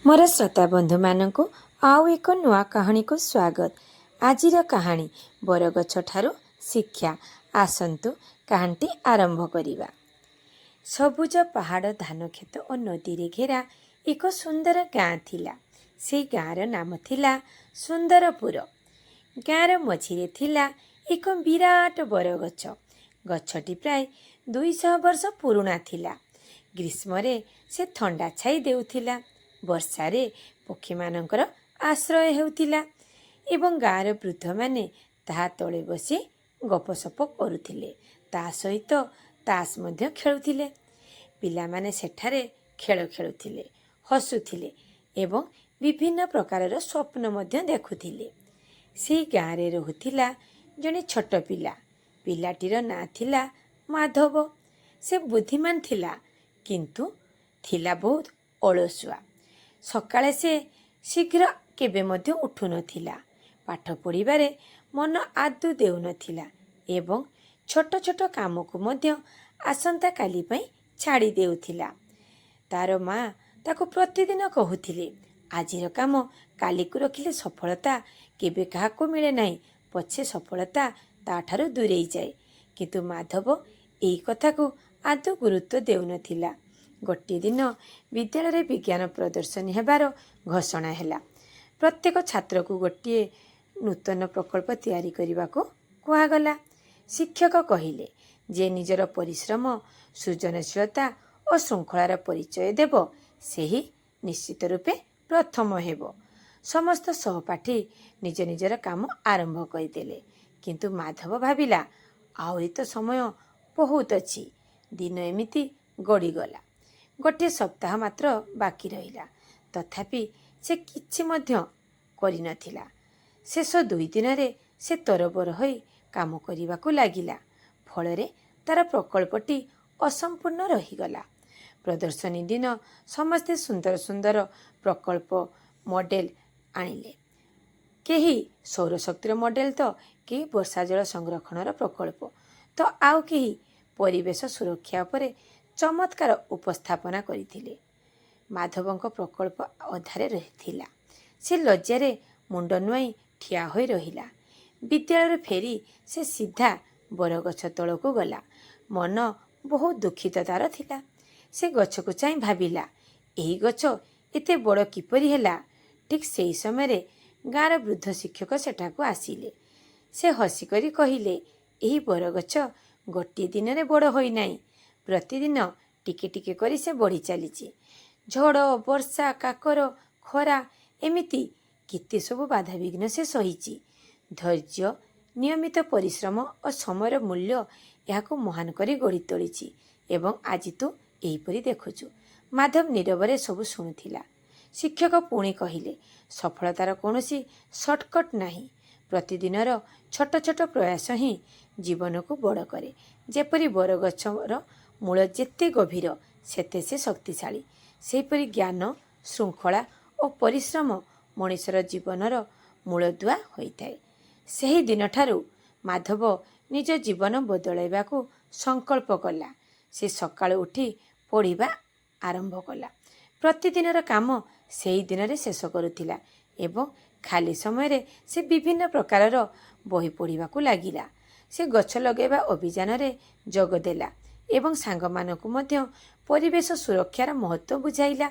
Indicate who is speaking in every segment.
Speaker 1: मोर श्रोता बंधु मानक आउ एक नुआ कहानी को स्वागत। आजिर कहानी बरगछ ठारू शिक्षा। आसंतु कहानी आरंभ करिबा। सबुज पहाड़, धान खेत और नदी रे घेरा एक सुंदर गाँ थिला। से गाँर नाम थिला सुंदरपुर। गाँर मझिरे थिला एक विराट बरगछ। गछटी प्राय 200 वर्ष पुराना थिला। ग्रीष्मरे से ठंडा छाई देउथिला। वर्षारे पक्षी मानकर आश्रय हेउथिला एवं गाँर वृद्ध माने ताहा तले बसी गपसप करुथिले। ता सहित तास मध्य खेलुथिले। पिला माने सेठारे खेल खेलुथिले, हसुथिले एवं विभिन्न प्रकारर स्वप्न मध्य देखुथिले। से गाँरे रहुथिला जने छोट पिला। पिलाटीर ना थिला माधव। से बुद्धिमान थिला किंतु थिला बहुत अलसुआ। सकाळे से शीघ्र केबे मध्य उठु नथिला। पाठ पढ़िबारे मन आदु देउ नथिला एवं छोट छोट काम को मध्य आसंता काली पई छाड़ी देउथिला। तार माँ ताको प्रतिदिन कहुथिले, आजिर काम काली को रखिले सफलता केबे काहाको मिले नाही, पछे सफलता ताठारु दूरेई जाए। किंतु माधव एई कथा को आदौ गुरुत्व देउ नथिला। गोटे दिन विद्यालय विज्ञान प्रदर्शनी हेबार घोषणा हैला। प्रत्येक छात्र को गोटे नूतन प्रकल्प तैयारी करने को कुहागला। शिक्षक कहिले जे निजर परिश्रम, सृजनशीलता और श्रृंखलार परिचय देव सेही निश्चित रूपे प्रथम हेब। समस्त सहपाठी निज निजर काम आरंभ करदेले। किंतु माधव भाविला आहरी तो समय बहुत अच्छी। दिन एमिति गड़ीगला। गोटे सप्ताह मात्र बाकी रहिला। तथापि से किछि मध्य करि नथिला। शेष 2 दिन रे से तरबर होई काम करिबाकु लागिला। फलरे तार प्रकल्पटी असंपूर्ण रहीगला। प्रदर्शनी दिन समस्ते सुंदर सुंदर प्रकल्प मॉडल आनिले। केही सौरशक्तिर मॉडल तो केही वर्षा जल संरक्षणर प्रकल्प तो आउ केही परिवेश सुरक्षा उपरे चमत्कार उपस्थापना करिथिले। माधवंक प्रकल्प अधारे रहिथिला। से लज्जारे मुंड नुआई ठिया होई रहिला। विद्यालय फेरी से सीधा बरगछ तलको गला। मन बहुत दुखित तार थिला। से गछ को चाहि भाबिला, एही गछ एते बड़ किपरि हेला। ठीक सेही समय गाँर वृद्ध शिक्षक सेठाको आसिले। से हसिकरी कहिले, एही बरगछ गोटे दिन रे बड़ होई नाही, प्रतिदिन टिके टिके करी से बढ़ी चलीची। झड़, वर्षा, काकर, खरा एमिति केते सबु बाधा विघ्न से सहीची। धैर्य, नियमित परिश्रम और समयर मूल्य याको महान करी गढ़ी तोलीची एवं आज तू एहीपरि देखुचु। माधव नीरवरे सबु शुणुथिला। शिक्षक पुणी कहिले, सफलतार कौनसी सर्टकट नाही। प्रतिदिनर छोट छोट प्रयास ही जीवन को बड़ करे। जेपरि बरगछर मूल जेते गभीर सेते से शक्तिशाली, सेपरि ज्ञान, श्रृंखला और परिश्रम मनुष्यर जीवनर मूलदुआ होइथाए। सेही दिन ठारू माधव निज जीवन बदलाइबाकू संकल्प कला। से सकाळु उठी पढ़िबा आरंभ कला। प्रतिदिनर काम सेही दिन रे शेष करुथिला एवं खाली समय रे से विभिन्न प्रकारर बही पढ़िबाकू लागिला। से गछ लगेबा अभियान रे जोग देला एवं सांग मानकु मध्य परिवेश सुरक्षार महत्व बुझाइला।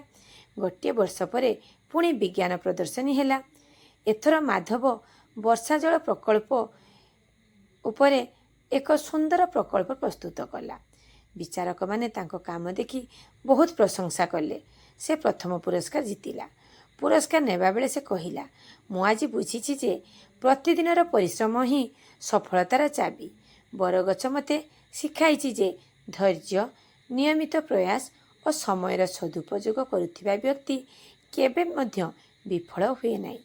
Speaker 1: गोटे वर्ष परे पुणी विज्ञान प्रदर्शनी हेला। एथर माधव वर्षा जल प्रकल्प उपरे एक सुंदर प्रकल्प प्रस्तुत कला। विचारक माने तांको काम देखि बहुत प्रशंसा कले। से प्रथम पुरस्कार जीतिला। पुरस्कार नेबा बेले से कहिला, मु आज बुझीछि जे प्रतिदिनर परिश्रम ही सफलतार चाबी। बरगछ मते शिखाइछि जे धैर्य, नियमित प्रयास और समयर सदुपयोग करुथिबा व्यक्ति केबे मध्य विफल हुए नाही।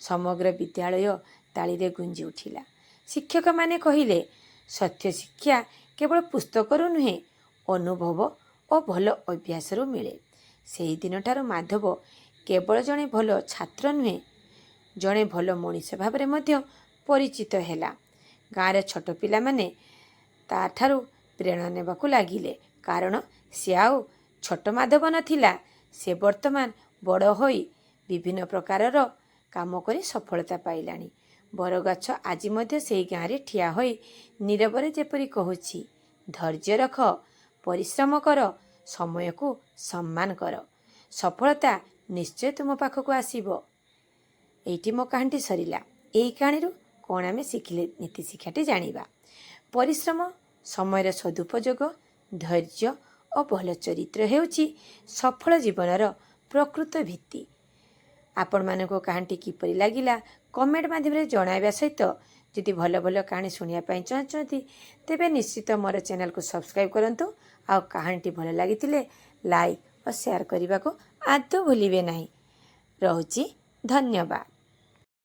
Speaker 1: समग्र विद्यालय ताली रे गुंजी उठिला। शिक्षक माने कहिले, सत्य शिक्षा केवल पुस्तकरू नुहे, अनुभव और भल अभ्यासरू मिले। सेही दिन ठारू माधव केवल जणे भल छात्र नुहे, जणे भल मनीष भावरे मध्य परिचित हेला। गाँर छोट पिला माने ताठारू प्रेरणा नेबाकू लागिले। कारण से आउ छोट माधव नथिला, से वर्तमान बड़ होई ବିଭିନ୍ନ ପ୍ରକାରର କାମ କରି ସଫଳତା ପାଇଲାଣି। ବରଗଛ ଆଜି ମଧ୍ୟ ସେହି ଗାଁରେ ଠିଆ ହୋଇ ନୀରବରେ ଯେପରି କହୁଛି, ଧୈର୍ଯ୍ୟ ରଖ, ପରିଶ୍ରମ କର, ସମୟକୁ ସମ୍ମାନ କର, ସଫଳତା ନିଶ୍ଚୟ ତୁମ ପାଖକୁ ଆସିବ। ଏଇଠି ମୋ କାହାଣୀଟି ସରିଲା। ଏହି କାହାଣୀରୁ କ'ଣ ଆମେ ଶିଖିଲେ ନୀତି ଶିକ୍ଷାଟି ଜାଣିବା। ପରିଶ୍ରମ, ସମୟର ସଦୁପଯୋଗ, ଧୈର୍ଯ୍ୟ ଓ ଭଲ ଚରିତ୍ର ହେଉଛି ସଫଳ ଜୀବନର ପ୍ରକୃତ ଭିତ୍ତି। ଆପଣମାନଙ୍କୁ କାହାଣୀଟି କିପରି ଲାଗିଲା କମେଣ୍ଟ ମାଧ୍ୟମରେ ଜଣାଇବା ସହିତ ଯଦି ଭଲ ଭଲ କାହାଣୀ ଶୁଣିବା ପାଇଁ ଚାହୁଁଛନ୍ତି ତେବେ ନିଶ୍ଚିତ ମୋର ଚ୍ୟାନେଲକୁ ସବସ୍କ୍ରାଇବ୍ କରନ୍ତୁ। ଆଉ କାହାଣୀଟି ଭଲ ଲାଗିଥିଲେ ଲାଇକ୍ ଓ ସେୟାର କରିବାକୁ ଆଦୌ ଭୁଲିବେ ନାହିଁ। ରହୁଛି, ଧନ୍ୟବାଦ।